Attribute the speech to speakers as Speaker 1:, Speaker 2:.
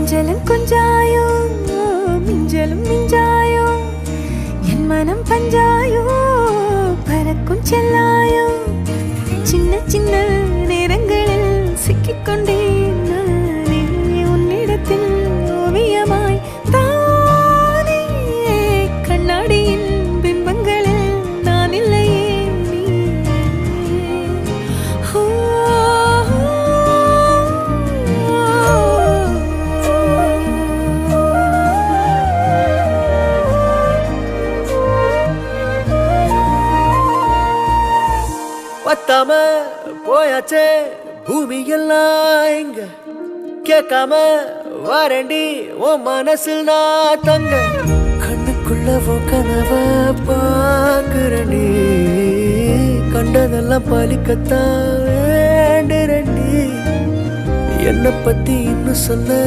Speaker 1: கொஞ்சலும் கொஞ்சாயோ மிஞ்சலும் மிஞ்சாயோ என் மனம் பஞ்சாயோ பறக்கும் செல்லாயோ சின்ன சின்ன நேரங்களில் சிக்கிக்கொண்டேன் நானே உன்னிடத்தில் ஓவியமாய் தானே கண்ணாடியின் பிம்பங்களில் நான் இல்லையே நீ
Speaker 2: பத்தாம போயாச்சே பூமி எல்லாம் இங்க கேட்காம வாரண்டி உன் மனசில் நான் தங்க கண்ணுக்குள்ள கனவ பாக்குறண்டி கண்டதெல்லாம் பலிக்கத்தான் வேண்டுறண்டி என்னை பத்தி இன்னும் சொல்ல